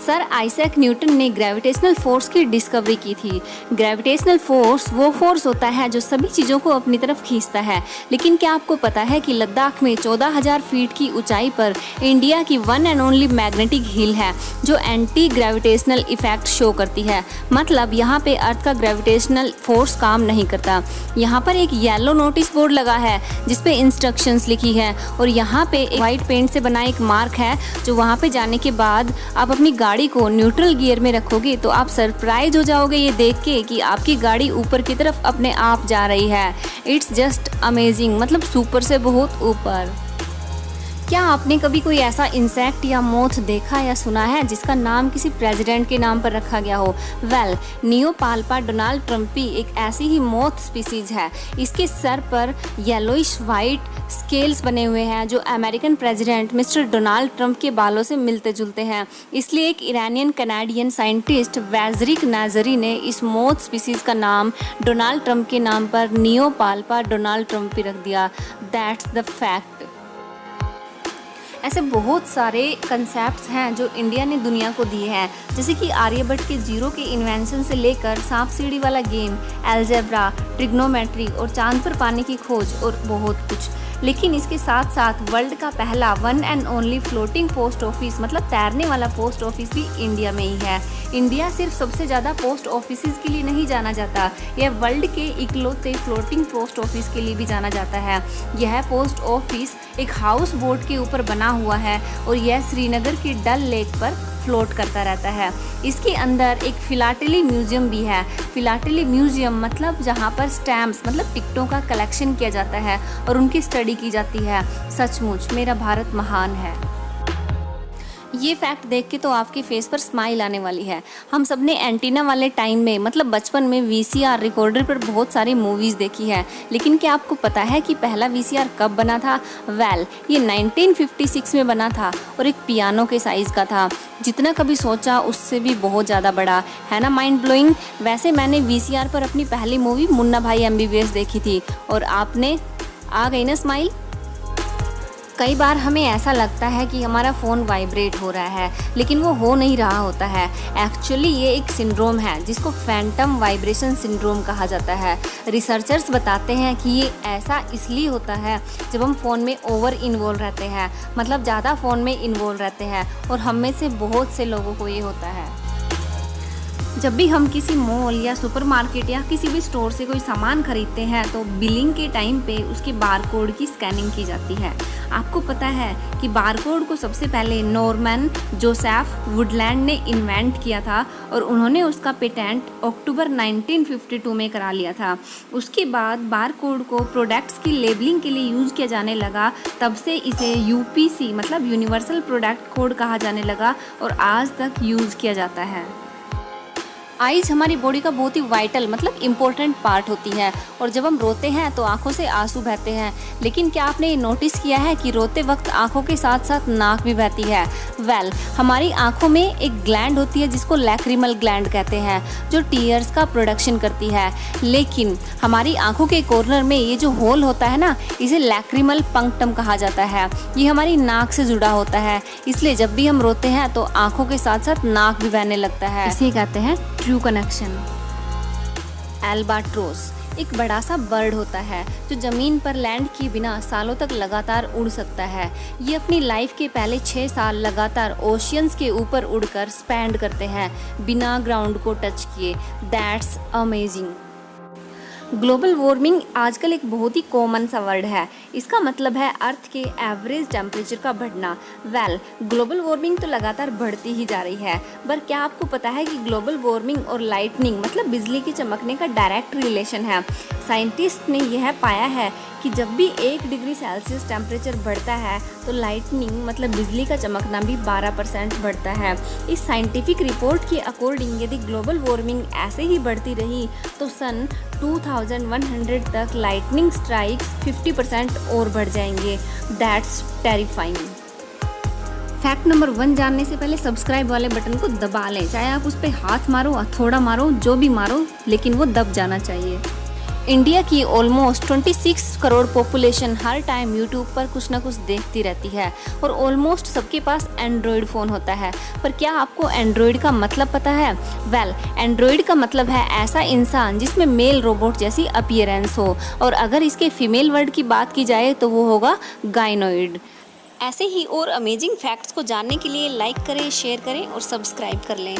Sir Isaac Newton ने gravitational force की discovery की थी। ग्रेविटेशनल फोर्स वो फोर्स होता है जो सभी चीज़ों को अपनी तरफ खींचता है। लेकिन क्या आपको पता है कि लद्दाख में 14,000 फीट की ऊंचाई पर इंडिया की one and only magnetic hill है जो एंटी ग्रेविटेशनल इफेक्ट शो करती है। मतलब यहाँ पे अर्थ का ग्रेविटेशनल फोर्स काम नहीं करता। यहाँ पर एक येलो नोटिस बोर्ड लगा है जिसपे इंस्ट्रक्शंस लिखी है और यहाँ पे एक वाइट पेंट से बना एक मार्क है जो वहाँ पे जाने के बाद आप अपनी गाड़ी को न्यूट्रल गियर में रखोगे तो आप सरप्राइज हो जाओगे ये देख के कि आपकी गाड़ी ऊपर की तरफ अपने आप जा रही है। इट्स जस्ट अमेजिंग, मतलब सुपर से बहुत ऊपर। क्या आपने कभी कोई ऐसा इंसेक्ट या मोथ देखा या सुना है जिसका नाम किसी प्रेसिडेंट के नाम पर रखा गया हो? वेल, नियोपाल्पा डोनाल्ड ट्रम्पी एक ऐसी ही मोथ स्पीसीज है। इसके सर पर येलोइश वाइट स्केल्स बने हुए हैं जो American president mister Donald Trump के बालों से मिलते जुलते हैं। इसलिए एक ईरानियन कनाडियन साइंटिस्ट वैजरिक नाजरी ने इस मोथ स्पीसीज का नाम डोनाल्ड ट्रंप के नाम पर नियोपाल्पा डोनाल्ड ट्रम्पी रख दिया। That's the fact. ऐसे बहुत सारे कंसेप्ट्स हैं जो इंडिया ने दुनिया को दिए हैं, जैसे कि आर्यभट्ट के जीरो के इन्वेंशन से लेकर सांप सीढ़ी वाला गेम, अलजेब्रा, ट्रिग्नोमेट्री और चांद पर पानी की खोज और बहुत कुछ। लेकिन इसके साथ साथ वर्ल्ड का पहला one and only floating post office, मतलब तैरने वाला पोस्ट ऑफिस भी इंडिया में ही है। इंडिया सिर्फ सबसे ज़्यादा पोस्ट ऑफिसेज के लिए नहीं जाना जाता, यह वर्ल्ड के इकलौते फ्लोटिंग पोस्ट ऑफिस के लिए भी जाना जाता है। यह पोस्ट ऑफिस एक हाउस बोट के ऊपर बना हुआ है और यह श्रीनगर के डल लेक पर फ्लोट करता रहता है। इसके अंदर एक फिलाटेली म्यूजियम भी है। फिलाटेली म्यूजियम मतलब जहाँ पर स्टैम्प्स मतलब टिकटों का कलेक्शन किया जाता है और उनकी स्टडी की जाती है। सचमुच मेरा भारत महान है। ये फैक्ट देख के तो आपके फेस पर स्माइल आने वाली है। हम सब ने एंटीना वाले टाइम में मतलब बचपन में वीसीआर रिकॉर्डर पर बहुत सारी मूवीज़ देखी है। लेकिन क्या आपको पता है कि पहला वीसीआर कब बना था? वेल, ये 1956 में बना था और एक पियानो के साइज़ का था। जितना कभी सोचा उससे भी बहुत ज़्यादा बड़ा है ना, माइंड ब्लोइंग। वैसे मैंने वीसीआर पर अपनी पहली मूवी मुन्ना भाई एमबीबीएस देखी थी और आपने आ गई ना स्माइल। कई बार हमें ऐसा लगता है कि हमारा फ़ोन वाइब्रेट हो रहा है, लेकिन वो हो नहीं रहा होता है। एक्चुअली ये एक सिंड्रोम है जिसको फैंटम वाइब्रेशन सिंड्रोम कहा जाता है। रिसर्चर्स बताते हैं कि ये ऐसा इसलिए होता है जब हम फ़ोन में ओवर इन्वॉल्व रहते हैं, मतलब ज़्यादा फ़ोन में इन्वॉल्व रहते हैं, और हम में से बहुत से लोगों को ये होता है। जब भी हम किसी मॉल या सुपरमार्केट या किसी भी स्टोर से कोई सामान खरीदते हैं तो बिलिंग के टाइम पे उसके बारकोड की स्कैनिंग की जाती है। आपको पता है कि बारकोड को सबसे पहले नॉर्मन जोसेफ वुडलैंड ने इन्वेंट किया था और उन्होंने उसका पेटेंट अक्टूबर 1952 में करा लिया था। उसके बाद बारकोड को प्रोडक्ट्स की लेबलिंग के लिए यूज़ किया जाने लगा। तब से इसे यूपीसी मतलब यूनिवर्सल प्रोडक्ट कोड कहा जाने लगा और आज तक यूज़ किया जाता है। आइज़ हमारी बॉडी का बहुत ही वाइटल मतलब इम्पोर्टेंट पार्ट होती है और जब हम रोते हैं तो आंखों से आंसू बहते हैं। लेकिन क्या आपने ये नोटिस किया है कि रोते वक्त आंखों के साथ साथ नाक भी बहती है? वेल, हमारी आंखों में एक ग्लैंड होती है जिसको लैक्रिमल ग्लैंड कहते हैं जो टीयर्स का प्रोडक्शन करती है। लेकिन हमारी आंखों के कॉर्नर में ये जो होल होता है ना, इसे लैक्रिमल पंक्टम कहा जाता है। ये हमारी नाक से जुड़ा होता है, इसलिए जब भी हम रोते हैं तो आंखों के साथ साथ नाक भी बहने लगता है। इसे कहते हैं ट्रू कनेक्शन। एल्बाट्रोस एक बड़ा सा बर्ड होता है जो ज़मीन पर लैंड किए बिना सालों तक लगातार उड़ सकता है। ये अपनी लाइफ के पहले 6 साल लगातार ओशियंस के ऊपर उड़कर स्पेंड करते हैं बिना ग्राउंड को टच किए। That's amazing. ग्लोबल वार्मिंग आजकल एक बहुत ही कॉमन सा वर्ड है। इसका मतलब है अर्थ के एवरेज टेम्परेचर का बढ़ना। वेल, ग्लोबल वार्मिंग तो लगातार बढ़ती ही जा रही है, पर क्या आपको पता है कि ग्लोबल वार्मिंग और लाइटनिंग मतलब बिजली के चमकने का डायरेक्ट रिलेशन है। साइंटिस्ट ने यह पाया है कि जब भी 1 डिग्री सेल्सियस टेम्परेचर बढ़ता है तो लाइटनिंग मतलब बिजली का चमकना भी 12% बढ़ता है। इस साइंटिफिक रिपोर्ट के अकॉर्डिंग यदि ग्लोबल वार्मिंग ऐसे ही बढ़ती रही तो सन 2100 तक लाइटनिंग स्ट्राइक्स 50% और बढ़ जाएंगे। That's terrifying. फैक्ट नंबर 1 जानने से पहले सब्सक्राइब वाले बटन को दबा लें, चाहे आप उस पर हाथ मारो, हथौड़ा मारो, जो भी मारो, लेकिन वो दब जाना चाहिए। इंडिया की ऑलमोस्ट 26 करोड़ पॉपुलेशन हर टाइम यूट्यूब पर कुछ ना कुछ देखती रहती है और ऑलमोस्ट सबके पास एंड्रॉयड फ़ोन होता है। पर क्या आपको एंड्रॉयड का मतलब पता है? वेल, एंड्रॉयड का मतलब है ऐसा इंसान जिसमें मेल रोबोट जैसी अपीयरेंस हो, और अगर इसके फीमेल वर्ड की बात की जाए तो वो होगा गायनोइड। ऐसे ही और अमेजिंग फैक्ट्स को जानने के लिए लाइक करें, शेयर करें और सब्सक्राइब कर लें।